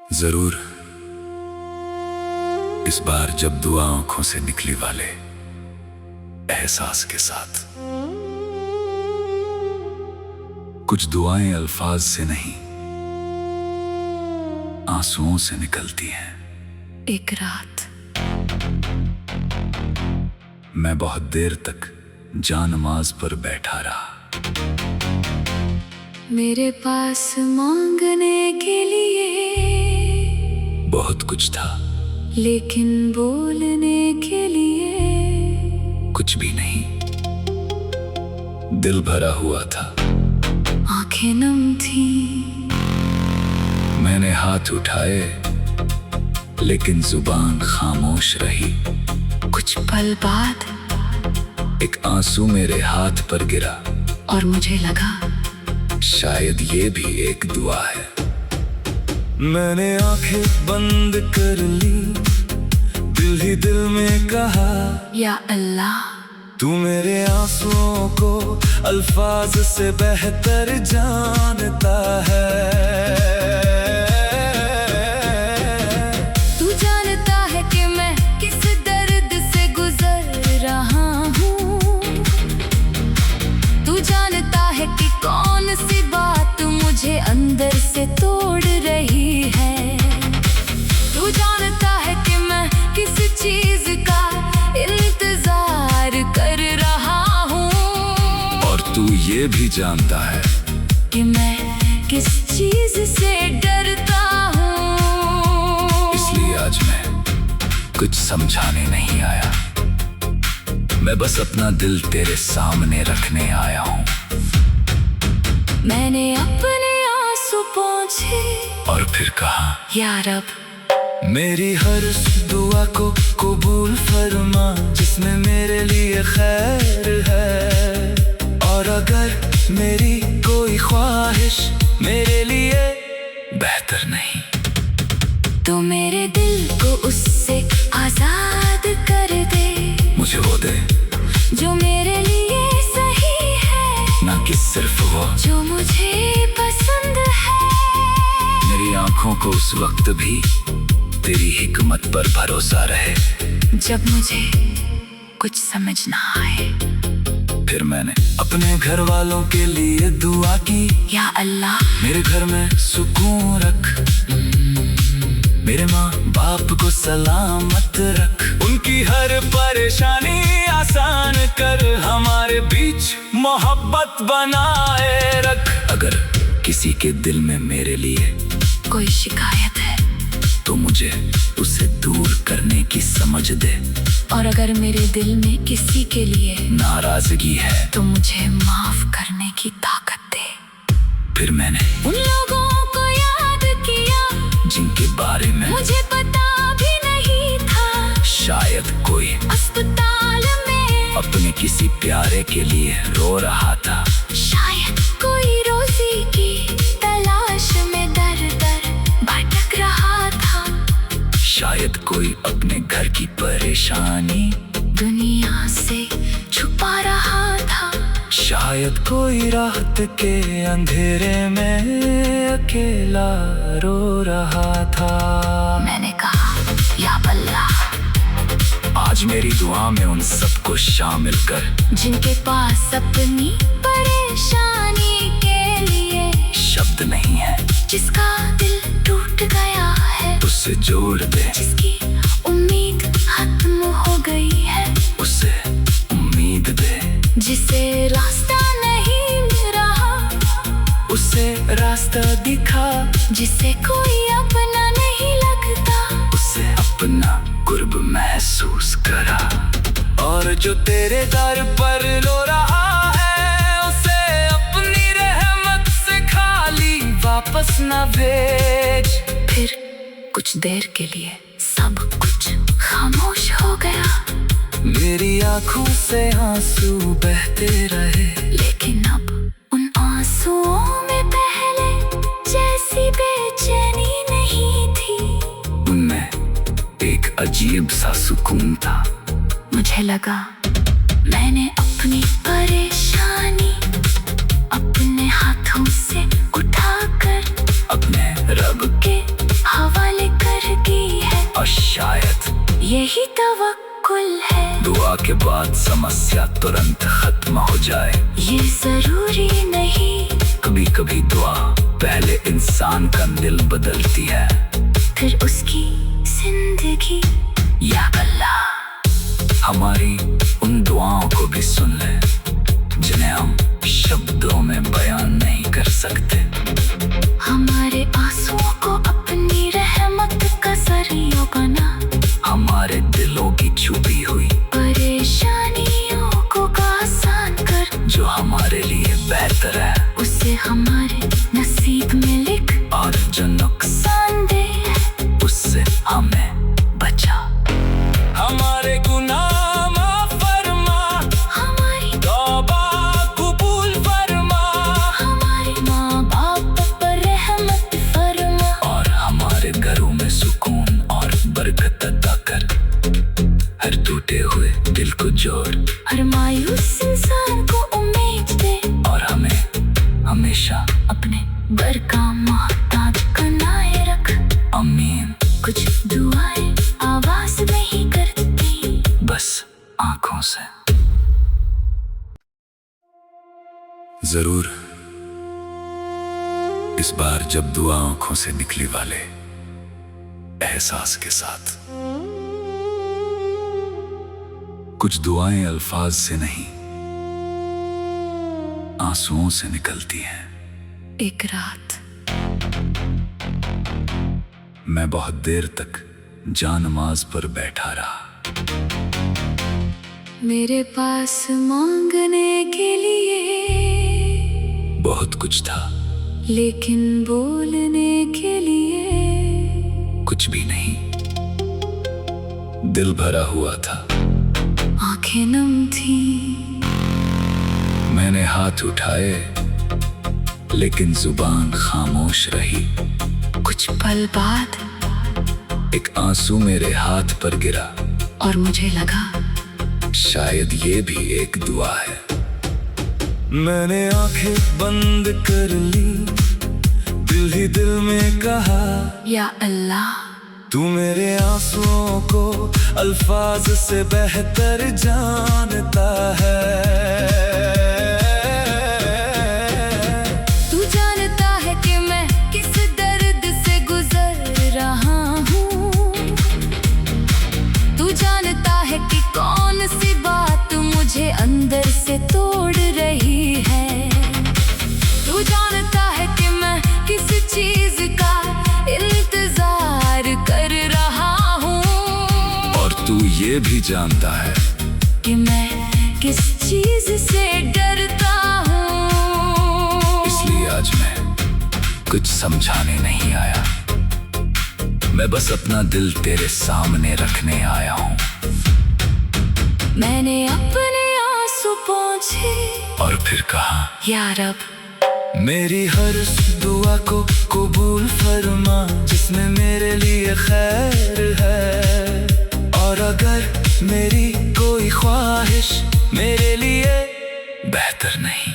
जरूर इस बार जब दुआ आंखों से निकली वाले एहसास के साथ, कुछ दुआएं अल्फाज से नहीं आंसुओं से निकलती हैं। एक रात मैं बहुत देर तक जानमाज पर बैठा रहा। मेरे पास मांगने के लिए बहुत कुछ था, लेकिन बोलने के लिए कुछ भी नहीं। दिल भरा हुआ था, आंखें नम थी। मैंने हाथ उठाए लेकिन जुबान खामोश रही। कुछ पल बाद एक आंसू मेरे हाथ पर गिरा और मुझे लगा शायद ये भी एक दुआ है। मैंने आंखें बंद कर ली, दिल ही दिल में कहा, या अल्लाह तू मेरे आंसुओं को अल्फाज से बेहतर जानता है। तू जानता है कि मैं किस दर्द से गुजर रहा हूँ। तू जानता है कि कौन सी बात मुझे अंदर से तोड़ रही है। तू जानता है कि मैं किस चीज का इंतजार कर रहा हूँ। और तू ये भी जानता है कि मैं किस चीज से डरता हूँ। इसलिए आज मैं कुछ समझाने नहीं आया, मैं बस अपना दिल तेरे सामने रखने आया हूँ। मैंने अपने आंसू पोंछे और फिर कहा, या रब मेरी हर उस दुआ को कबूल फरमा जिसमें मेरे लिए खैर है। और अगर मेरी कोई ख्वाहिश मेरे लिए बेहतर नहीं, तो मेरे दिल को उससे आजाद कर दे। मुझे वो दे जो मेरे लिए सही है, ना कि सिर्फ वो जो मुझे पसंद है। मेरी आंखों को उस वक्त भी तेरी हिकमत पर भरोसा रहे जब मुझे कुछ समझ ना आए। फिर मैंने अपने घर वालों के लिए दुआ की, या अल्लाह मेरे घर में सुकून रख, मेरे माँ बाप को सलामत रख, उनकी हर परेशानी आसान कर, हमारे बीच मोहब्बत बनाए रख। अगर किसी के दिल में मेरे लिए कोई शिकायत है तो मुझे उसे दूर करने की समझ दे। और अगर मेरे दिल में किसी के लिए नाराजगी है तो मुझे माफ करने की ताकत दे। फिर मैंने उन लोगों को याद किया जिनके बारे में मुझे पता भी नहीं था। शायद कोई अस्पताल में अपने किसी प्यारे के लिए रो रहा था। शायद कोई रोजी की तलाश में दर दर भटक रहा था। शायद कोई अपने घर की परेशानी दुनिया से छुपा रहा था। शायद कोई रात के अंधेरे में अकेला रो रहा था। मैंने कहा, या अल्लाह आज मेरी दुआ में उन सबको शामिल कर जिनके पास अपनी परेशानी के लिए शब्द नहीं है, जिसका दिल टूट गया है, उससे जोड़ दे, जिसकी उम्मीद खत्म हो गई है, उसे उम्मीद दे, जिसे रास्ता नहीं मिल रहा, उसे रास्ता दिखा, जिसे कोई अपना नहीं लगता, उसे अपना कुर्ब महसूस करा। और जो तेरे दर पर रो रहा है उसे अपनी रहमत से खाली वापस न भेज। फिर कुछ देर के लिए सब कुछ खामोश हो गया। मेरी आंखों से आंसू बहते रहे, लेकिन अब उन आंसुओं में पहले जैसी बेचैनी नहीं थी। उनमें एक अजीब सा सुकून था। मुझे लगा मैंने अपनी परेशानी अपने हाथों से उठाकर अपने रब के हवा यही तवक्कुल है। दुआ के बाद समस्या तुरंत खत्म हो जाए, ये जरूरी नहीं। कभी कभी दुआ पहले इंसान का दिल बदलती है, फिर उसकी जिंदगी। या अल्लाह हमारी उन दुआओं को भी सुन ले जिन्हें हम शब्दों में बयान नहीं कर सकते। हमारे आंसुओं को अपनी रहमत का जरिया बना, हमारे दिलों की छुपी हुई परेशानियों को आसान कर। जो हमारे लिए बेहतर है उसे हमारे नसीब में लिख, और जो नुकसानदेह है उससे हमें बचा। हमारे गुनाह माफ फरमा, हमारी तौबा कबूल फरमा, हमारे माँ बाप पर रहमत फरमा, और हमारे घरों में सुकून और बरकत अता कर। हर टूटे हुए दिल को जोड़, हर मायूस इंसान को उम्मीद दे, और हमें हमेशा अपने घर का मोहताज बनाए रख। आमीन। कुछ दुआएं आवाज नहीं करती, बस आंखों से। जरूर इस बार जब दुआ आंखों से निकली वाले एहसास के साथ। कुछ दुआएं अल्फाज से नहीं, आंसुओं से निकलती हैं। एक रात मैं बहुत देर तक जानमाज पर बैठा रहा। मेरे पास मांगने के लिए बहुत कुछ था, लेकिन बोलने के लिए कुछ भी नहीं। दिल भरा हुआ था, आंखें नम थी। मैंने हाथ उठाए लेकिन जुबान खामोश रही। कुछ पल बाद एक आंसू मेरे हाथ पर गिरा, और मुझे लगा शायद ये भी एक दुआ है। मैंने आंखें बंद कर ली, दिल ही दिल में कहा, या अल्लाह तू मेरे आंसुओं को अल्फाज से बेहतर जानता है। तू जानता है कि मैं किस दर्द से गुजर रहा हूँ। तू जानता है कि कौन सी बात मुझे अंदर से तोड़ रही है। तू जानता है कि मैं किस चीज का इंतजार कर रहा हूँ। और तू ये भी जानता है कि मैं किस चीज से डरता हूँ। इसलिए आज मैं कुछ समझाने नहीं आया, मैं बस अपना दिल तेरे सामने रखने आया हूँ। मैंने अपने आंसू पोंछे और फिर कहा, या रब मेरी हर दुआ को कबूल फरमा जिसमें मेरे लिए खैर है। और अगर मेरी कोई ख्वाहिश मेरे लिए बेहतर नहीं,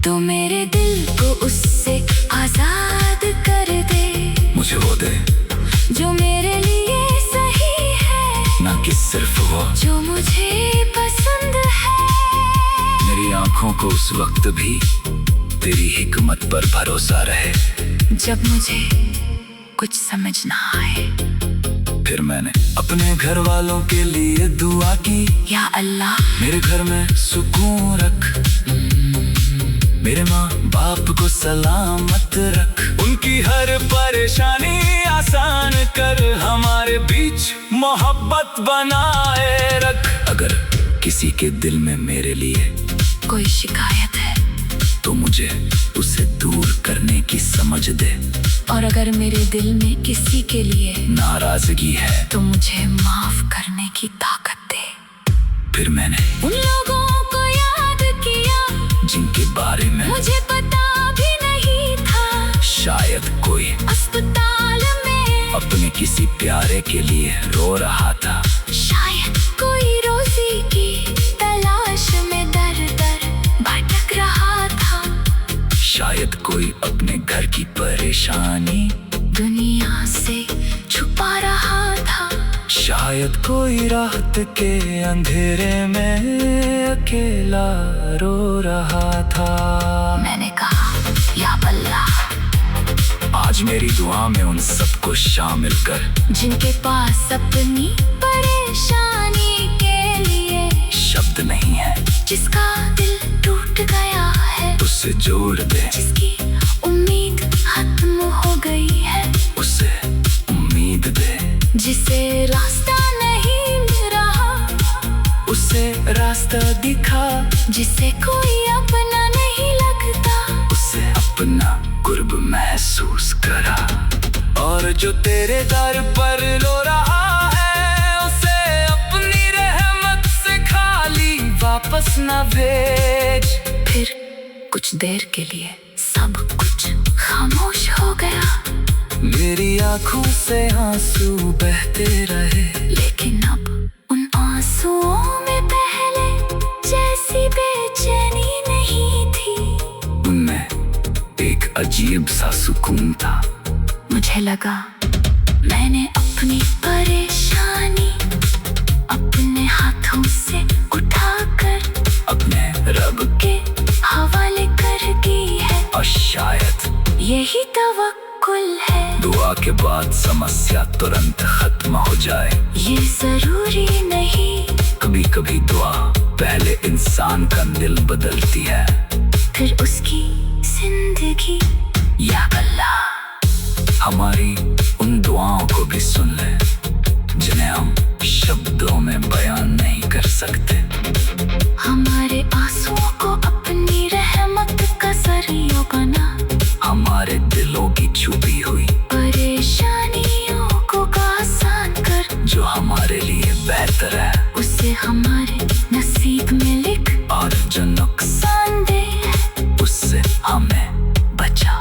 तो मेरे दिल को उससे आजाद कर दे। मुझे वो दे जो मेरे लिए सही है, ना कि सिर्फ वो जो मुझे पसंद है। मेरी आंखों को उस वक्त भी तेरी हिकमत पर भरोसा रहे जब मुझे कुछ समझ ना आए। फिर मैंने अपने घर वालों के लिए दुआ की, या अल्लाह मेरे घर में सुकून रख, मेरे माँ बाप को सलामत रख, उनकी हर परेशानी आसान कर, हमारे बीच मोहब्बत बनाए रख। अगर किसी के दिल में मेरे लिए कोई शिकायत है तो मुझे उसे दूर करने की समझ दे, और अगर मेरे दिल में किसी के लिए नाराजगी है तो मुझे माफ करने की ताकत दे। फिर मैंने उन लोगों को याद किया जिनके बारे में मुझे पता भी नहीं था। शायद कोई अस्पताल में अपने किसी प्यारे के लिए रो रहा था, शायद कोई रोजी की तलाश में दर दर भटक रहा था, शायद कोई अपने घर की परेशानी दुनिया से छुपा रहा था। शायद कोई रात के अंधेरे में अकेला रो रहा था। मैंने कहा या अल्लाह, आज मेरी दुआ में उन सबको शामिल कर जिनके पास अपनी परेशानी के लिए शब्द नहीं है, जिसका दिल टूट गया है, उससे जोड़ दे, जिसकी उम्मीद खत्म हो गई है, उसे उम्मीद दे, जिसे रास्ता नहीं मिल रहा, उसे रास्ता दिखा, जिसे कोई अपना नहीं लगता, उसे अपना कुर्ब महसूस करा। और जो तेरे दर पर रो रहा है, उसे अपनी रहमत से खाली वापस ना भेज। फिर कुछ देर के लिए सब कुछ खामोश हो गया, मेरी आंखों से आंसू बहते रहे, लेकिन अब उन आंसुओं में पहले जैसी बेचैनी नहीं थी। उनमें एक अजीब सा सुकून था। मुझे लगा मैंने अपनी परेशानी अपने हाथों से उठाकर अपने रब के हवाले कर दी है, और शायद यही तवक्कुल है। दुआ के बाद समस्या तुरंत खत्म हो जाए, ये जरूरी नहीं। कभी कभी दुआ पहले इंसान का दिल बदलती है, फिर उसकी जिंदगी। या अल्लाह, हमारी उन दुआओं को भी सुन ले जिन्हें हम शब्दों में बयान नहीं कर सकते। हमारे आंसुओं को अपनी रहमत का जरिया बना, हमारे दिलों की छुपी हुई परेशानियों को आसान कर, जो हमारे लिए बेहतर है उसे हमारे नसीब में लिख, और जो नुकसानदेह है उससे हमें बचा।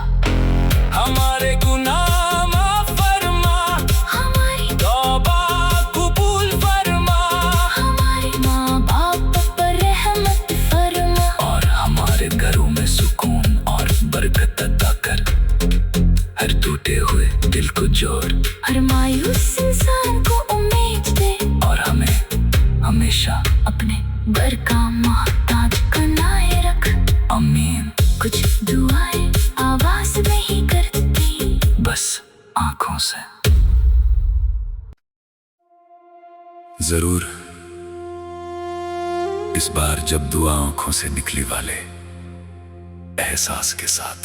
हमारे गुनाह माफ फरमा, हमारी तौबा कबूल फरमा, हमारे माँ बाप पर रहमत फरमा, और हमारे घरों में सुकून और बरकत अता कर। हर टूटे हुए दिल को जोड़, हर मायूस इंसान को उम्मीद दे, और हमें हमेशा अपने बर का मोहताज बनाए रख। आमीन। कुछ दुआएं आवाज नहीं करती, बस आंखों से। जरूर इस बार जब दुआ आंखों से निकली वाले एहसास के साथ,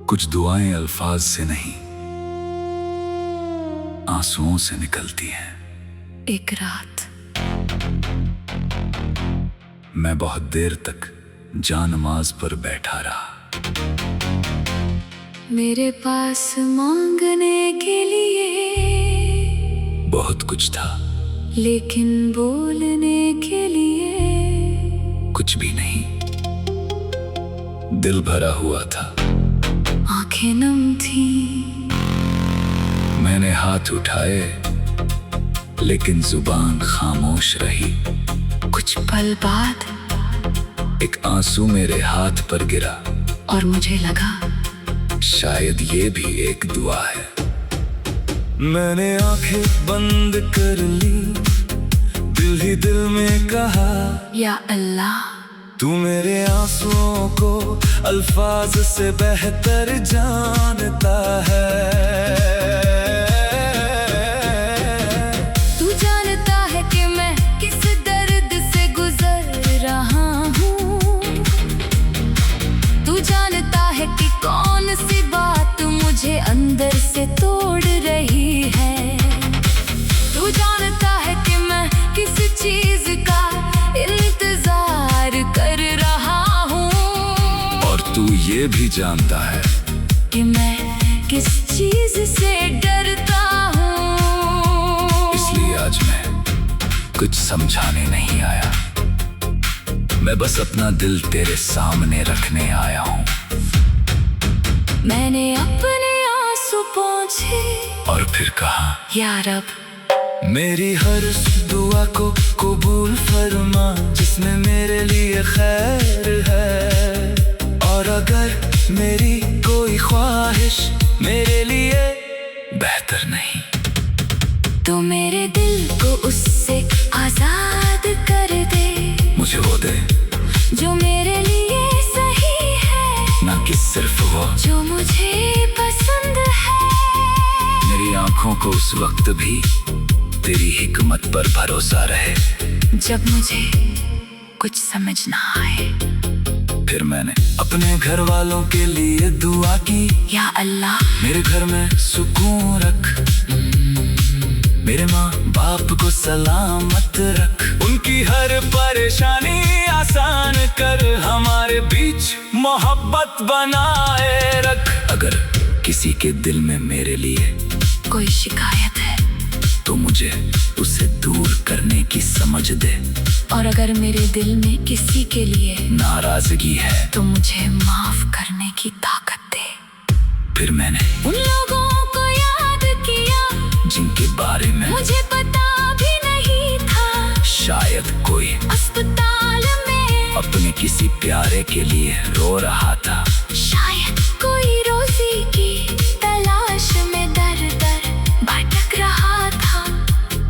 कुछ दुआएं अल्फाज से नहीं आंसुओं से निकलती हैं। एक रात मैं बहुत देर तक जानमाज पर बैठा रहा, मेरे पास मांगने के लिए बहुत कुछ था, लेकिन बोलने के लिए कुछ भी नहीं। दिल भरा हुआ था, आंखें नम थी। मैंने हाथ उठाए, लेकिन जुबान खामोश रही। कुछ पल बाद एक आंसू मेरे हाथ पर गिरा, और मुझे लगा शायद ये भी एक दुआ है। मैंने आंखें बंद कर ली, दिल ही दिल में कहा या अल्लाह, तू मेरे आंसुओं को अल्फाज से बेहतर जानता है। तू जानता है कि मैं किस दर्द से गुजर रहा हूँ, तू जानता है कि कौन सी बात मुझे अंदर से तोड़ रही है, तू जानता है कि मैं किस चीज का इंतजार कर रहा हूँ, और तू ये भी जानता है कि मैं किस चीज से डरता हूँ। इसलिए आज मैं कुछ समझाने नहीं आया, मैं बस अपना दिल तेरे सामने रखने आया हूँ। मैंने अपने आंसू पोंछे और फिर कहा या रब, मेरी हर दुआ को कबूल फरमा, जिसमें मेरे लिए खैर है। और अगर मेरी कोई ख्वाहिश मेरे लिए बेहतर नहीं। तो मेरे दिल को उससे आजाद कर दे, मुझे वो दे जो मेरे लिए सही है, ना कि सिर्फ वो जो मुझे पसंद है। मेरी आंखों को उस वक्त भी तेरी हिकमत पर भरोसा रहे, जब मुझे कुछ समझ ना आए। फिर मैंने अपने घर वालों के लिए दुआ की, या अल्लाह मेरे घर में सुकून रख, मेरे माँ बाप को सलामत रख, उनकी हर परेशानी आसान कर, हमारे बीच मोहब्बत बनाए रख। अगर किसी के दिल में मेरे लिए कोई शिकायत है तो मुझे उसे दूर करने की समझ दे, और अगर मेरे दिल में किसी के लिए नाराजगी है तो मुझे माफ करने की ताकत दे। फिर मैंने उन लोगों को याद किया जिनके बारे में मुझे पता भी नहीं था, शायद कोई अस्पताल में अपने किसी प्यारे के लिए रो रहा था, शायद कोई रोजी की तलाश में दर दर भटक रहा था,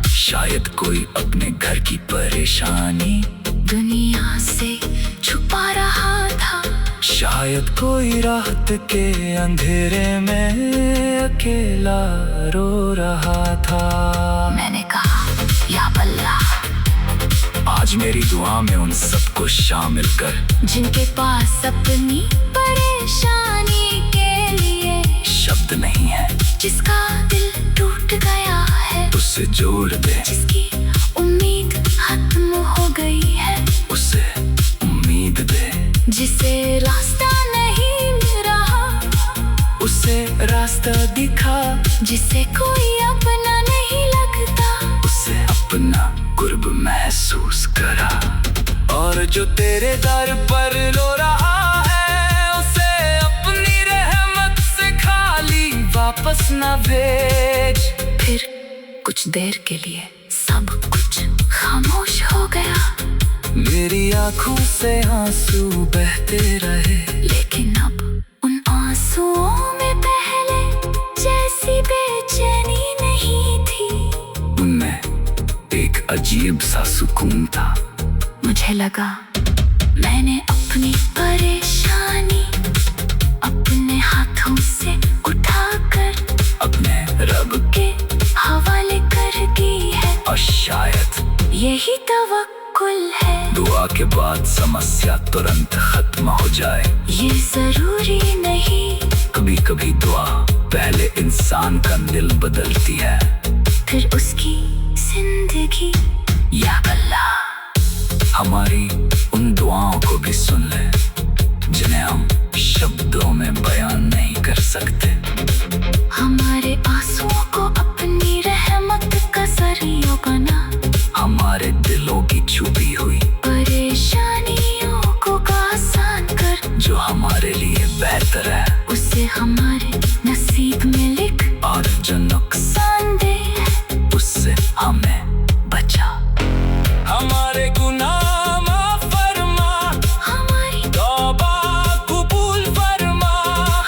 शायद कोई अपने घर की परेशानी दुनिया से छुपा रहा था, शायद कोई रात के अंधेरे में अकेला रो रहा था। मैंने कहा या अल्लाह, आज मेरी दुआ में उन सबको शामिल कर, जिनके पास अपनी परेशानी के लिए शब्द नहीं है, जिसका दिल टूट गया है, उससे जोड़ दे, जिसकी उम्मीद खत्म हो गई है, उसे उम्मीद दे, जिसे रास्ता नहीं मिल रहा, उसे रास्ता दिखा, जिसे कोई अपना नहीं लगता, उसे अपना कुर्ब महसूस करा, और जो तेरे दर पर रो रहा है उसे अपनी रहमत से खाली वापस न भेज। फिर कुछ देर के लिए सब कुछ खामोश हो गया, मेरी आंखों से आंसू बहते रहे, लेकिन अब उन आंसुओं में पहले जैसी बेचैनी नहीं थी, उनमें एक अजीब सा सुकून था। मुझे लगा मैंने अपनी परेशानी अपने हाथों से उठाकर अपने रब के हवाले कर दी है, और शायद यही तवक्कुल है। दुआ के बाद समस्या तुरंत खत्म हो जाए, ये जरूरी नहीं, कभी कभी दुआ पहले इंसान का दिल बदलती है, फिर उसकी जिंदगी। या अल्लाह, हमारी उन दुआओं को भी सुन ले जिन्हें हम शब्दों में बयान नहीं कर सकते, हमारे आंसुओं को अपनी रहमत का जरिया बना, हमारे दिलों की छुपी हुई परेशानियों को आसान कर, जो हमारे लिए बेहतर है उसे हमारे नसीब में लिख, और जो नुकसानदेह है उससे हमें बचा। हमारे गुनाह माफ फरमा, हमारी तौबा कबूल फरमा,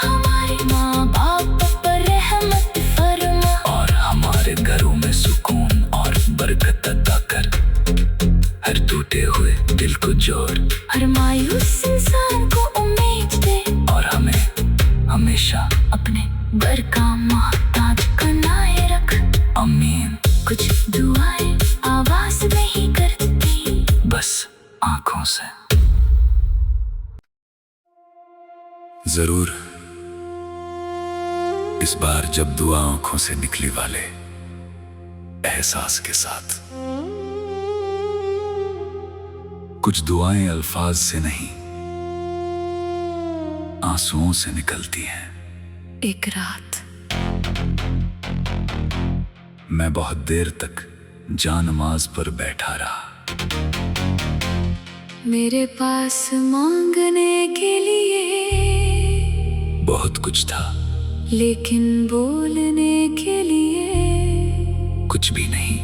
हमारे माँ बाप पर रहमत फरमा, और हमारे घरों में सुकून और बरकत अता कर, हर टूटे हुए दिल को जोड़, हर मायूस इंसान को उम्मीद दे, और हमें हमेशा अपने बर का मोहताज बनाए रख। आमीन। कुछ दुआएं आवाज नहीं करती, बस आंखों से। जरूर इस बार जब दुआ आंखों से निकली वाले एहसास के साथ, कुछ दुआएं अल्फाज से नहीं आंसुओं से निकलती हैं। एक रात मैं बहुत देर तक जानमाज पर बैठा रहा, मेरे पास मांगने के लिए बहुत कुछ था, लेकिन बोलने के लिए कुछ भी नहीं।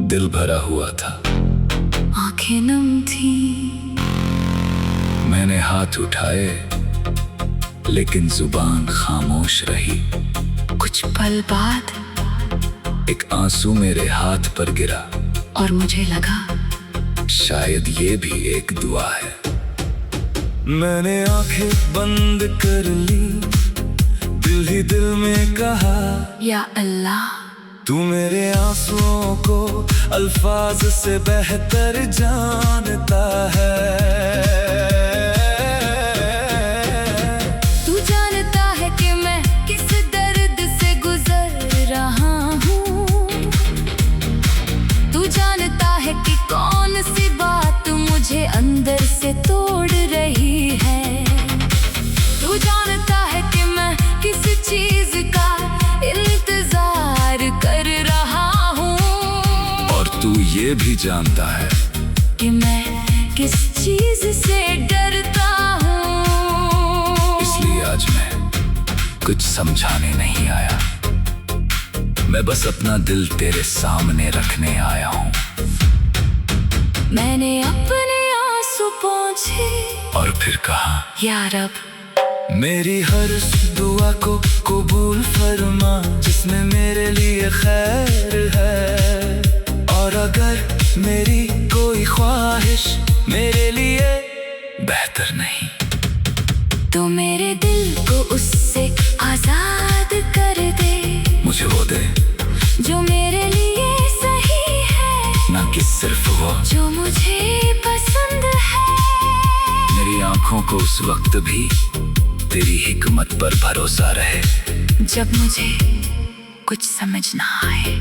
दिल भरा हुआ था, आंखें नम थी, मैंने हाथ उठाए लेकिन जुबान खामोश रही। कुछ पल बाद एक आंसू मेरे हाथ पर गिरा और मुझे लगा शायद ये भी एक दुआ है। मैंने आंखें बंद कर ली, दिल ही दिल में कहा या अल्लाह, तू मेरे आंसुओं को अल्फाज से बेहतर जानता है। तू जानता है कि मैं किस दर्द से गुजर रहा हूँ। तू जानता है कि कौन सी बात मुझे अंदर से तोड़ रही है। तू जानता है कि मैं किस चीज का इंतजार कर रहा हूँ। और तू ये भी जानता है कि मैं किस चीज से डरता हूँ। इसलिए आज मैं कुछ समझाने नहीं आया, मैं बस अपना दिल तेरे सामने रखने आया हूँ। मैंने अपने आंसू पोंछे और फिर कहा या रब, मेरी हर दुआ को कबूल फरमा जिसमें मेरे लिए खैर है। और अगर मेरी कोई ख्वाहिश मेरे लिए बेहतर नहीं, तो मेरे दिल को उससे आजाद कर दे। मुझे वो दे जो मेरे लिए सही है, ना कि सिर्फ वो जो मुझे पसंद है। मेरी आंखों को उस वक्त भी तेरी हिकमत पर भरोसा रहे जब मुझे कुछ समझ ना आए।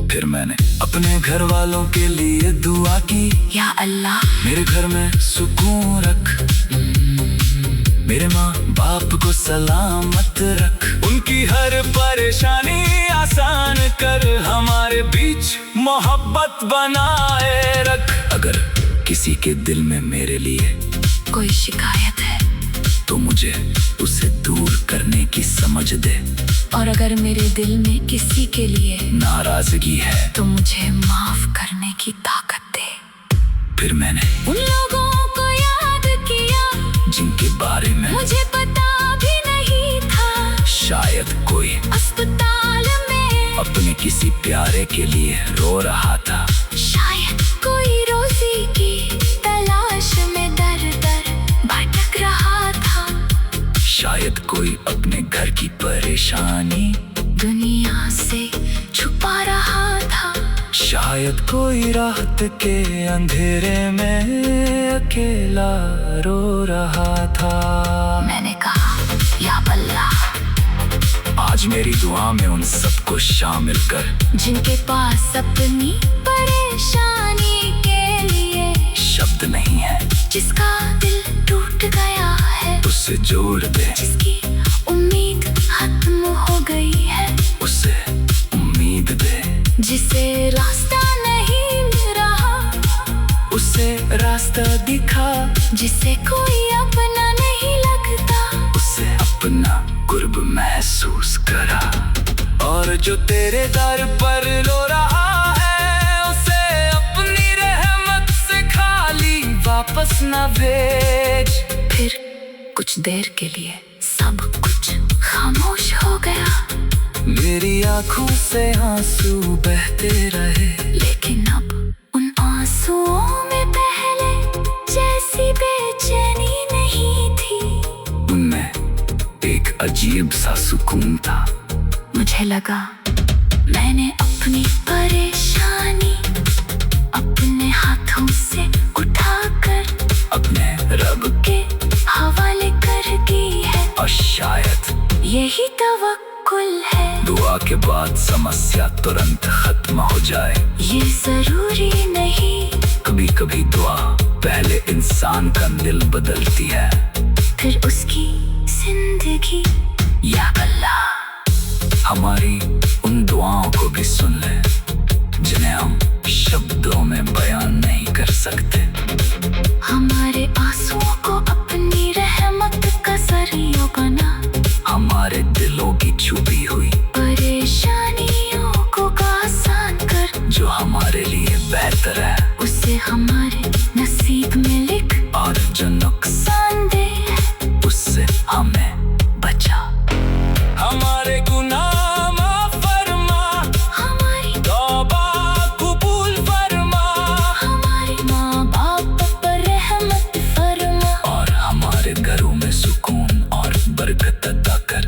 फिर मैंने अपने घर वालों के लिए दुआ की, या अल्लाह, मेरे घर में सुकून रख, मेरे माँ बाप को सलामत रख, उनकी हर परेशानी आसान कर, हमारे बीच मोहब्बत बनाए रख। अगर किसी के दिल में मेरे लिए कोई शिकायत है तो मुझे उसे दूर करने की समझ दे। और अगर मेरे दिल में किसी के लिए नाराजगी है तो मुझे माफ करने की ताकत दे। फिर मैंने उन लोगों को याद किया जिनके बारे में मुझे पता भी नहीं था। शायद कोई अस्पताल में अपने किसी प्यारे के लिए रो रहा था। शायद कोई रोजी की तलाश में दर दर भटक रहा था। शायद कोई अपने घर की परेशानी दुनिया से छुपा रहा था। शायद कोई रात के अंधेरे में अकेला रो रहा था। मैंने कहा या अल्लाह, आज मेरी दुआ में उन सबको शामिल कर जिनके पास अपनी परेशानी के लिए शब्द नहीं है, जिसका दिल टूट गया है, उससे जोड़ दे, जिसकी उम्मीद खत्म हो गई है, उसे उम्मीद दे, जिसे रास्ता नहीं मिल रहा, उसे रास्ता दिखा, जिसे कोई अपना नहीं लगता, उसे अपना कुर्ब महसूस करा। और जो तेरे दर पर रो रहा है, उसे अपनी रहमत से खाली वापस न भेज। फिर कुछ देर के लिए सब कुछ खामोश हो गया। मेरी आंखों से आंसू बहते रहे, लेकिन अब उन आंसुओं में पहले जैसी बेचैनी नहीं थी। उनमें एक अजीब सा सुकून था। मुझे लगा मैंने अपनी परेशानी अपने हाथों से उठाकर अपने रब के हवाले कर दी है। और शायद यही तवक्कुल है। दुआ के बाद समस्या तुरंत खत्म हो जाए, ये जरूरी नहीं। कभी कभी दुआ पहले इंसान का दिल बदलती है, फिर उसकी जिंदगी। या अल्लाह, हमारी उन दुआओं को भी सुन ले जिन्हें हम शब्दों में बयान नहीं कर सकते। हमारे आंसुओं को अपनी रहमत का जरिया बना। हमारे दिलों की छुपी हुई परेशानियों को आसान कर। जो हमारे लिए बेहतर है उसे हमारे नसीब में लिख। और जो नुकसान दे उससे हमें बचा। हमारे गुनाह पलों में सुकून और बरकत अता कर।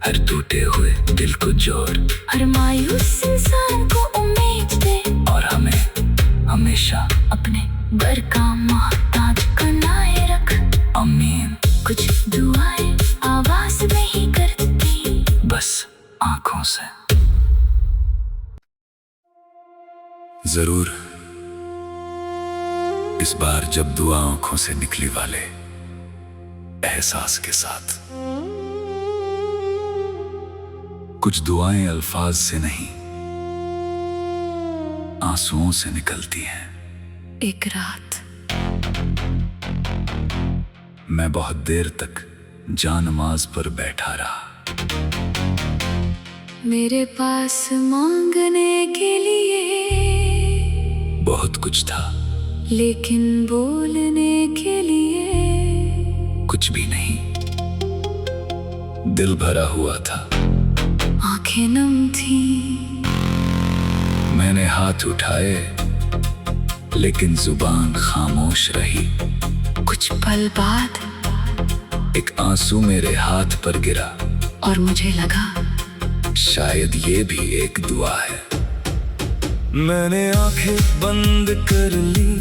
हर टूटे हुए दिल को जोड़, हर मायूस इंसान को उम्मीद दे, और हमें हमेशा अपने घर का मोहताज बनाए रख। आमीन। कुछ दुआएं आवाज नहीं करती, बस आंखों से। जरूर इस बार जब दुआ आंखों से निकली वाले एहसास के साथ। कुछ दुआएं अल्फाज से नहीं, आंसुओं से निकलती हैं। एक रात मैं बहुत देर तक जानमाज पर बैठा रहा। मेरे पास मांगने के लिए बहुत कुछ था, लेकिन बोलने के लिए कुछ भी नहीं। दिल भरा हुआ था, आंखें नम थी। मैंने हाथ उठाए, लेकिन जुबान खामोश रही। कुछ पल बाद एक आंसू मेरे हाथ पर गिरा, और मुझे लगा शायद ये भी एक दुआ है। मैंने आंखें बंद कर ली,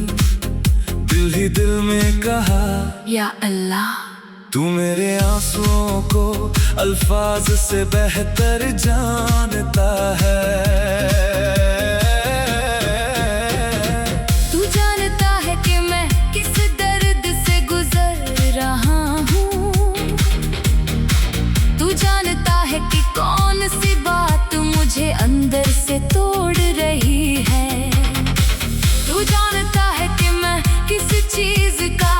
दिल ही दिल में कहा, या अल्लाह, तू मेरे आंसुओं को अल्फाज से बेहतर जानता है। तू जानता है कि मैं किस दर्द से गुजर रहा हूँ। तू जानता है कि कौन सी बात मुझे अंदर से तोड़ रही है। तू जानता है कि मैं किस चीज का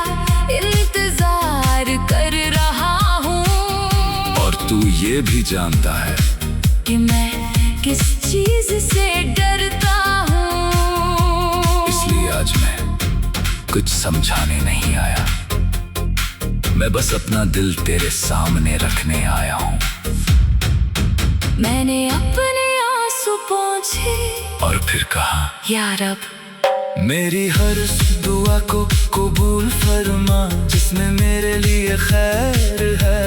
इंतजार कर रहा हूँ। और तू ये भी जानता है कि मैं किस चीज से डरता हूँ। इसलिए आज मैं कुछ समझाने नहीं आया, मैं बस अपना दिल तेरे सामने रखने आया हूँ। मैंने अपने आंसू पोंछे और फिर कहा, या रब, मेरी हर दुआ को कबूल फरमा, जिसमें मेरे लिए खैर है।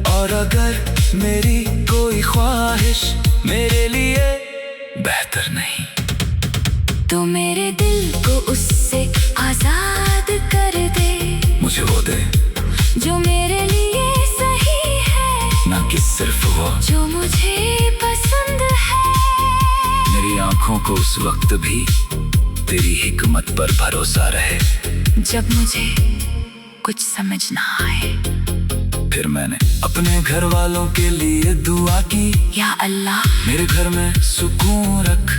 और अगर मेरी कोई ख्वाहिश मेरे लिए बेहतर नहीं, तो मेरे दिल को उससे आजाद कर दे। मुझे वो दे जो मेरे लिए सही है, ना कि सिर्फ वो जो मुझे पसंद है। मेरी आंखों को उस वक्त भी तेरी हिकमत पर भरोसा रहे, जब मुझे कुछ समझ ना आए। फिर मैंने अपने घर वालों के लिए दुआ की, या अल्लाह, मेरे घर में सुकून रख,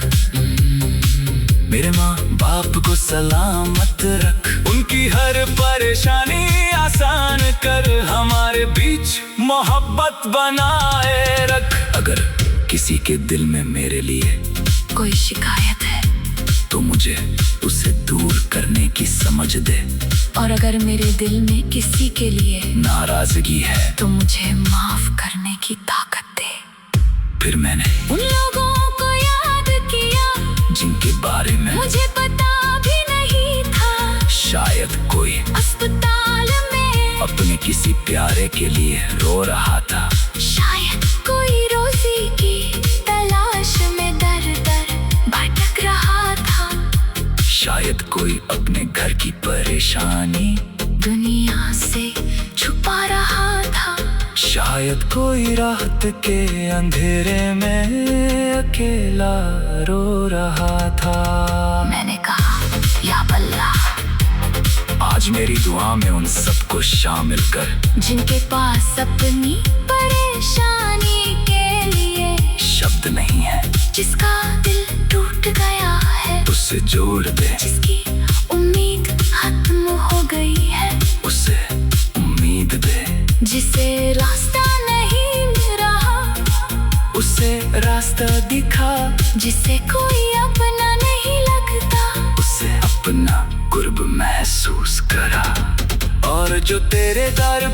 मेरे माँ बाप को सलामत रख, उनकी हर परेशानी आसान कर, हमारे बीच मोहब्बत बनाए रख। अगर किसी के दिल में मेरे लिए कोई शिकायत है, तो मुझे उसे दूर करने की समझ दे। और अगर मेरे दिल में किसी के लिए नाराजगी है, तो मुझे माफ करने की ताकत दे। फिर मैंने उन लोगों को याद किया, जिनके बारे में मुझे पता भी नहीं था। शायद कोई अस्पताल में अपने किसी प्यारे के लिए रो रहा था, शायद कोई रोजी की तलाश में दर दर भटक रहा था, शायद कोई अपने घर की परेशानी दुनिया से छुपा रहा था, शायद कोई रात के अंधेरे में अकेला रो रहा था। मैंने कहा, या अल्लाह, आज मेरी दुआ में उन सबको शामिल कर, जिनके पास अपनी परेशानी के लिए शब्द नहीं है, जिसका दिल टूट गया है, उससे जोड़ दे, जिसकी उम्मीद खत्म हो गई है, उसे उम्मीद दे, जिसे रास्ता नहीं मिल रहा, उसे रास्ता दिखा, जिसे कोई अपना नहीं लगता, उसे अपना कुर्ब महसूस करा। और जो तेरे दर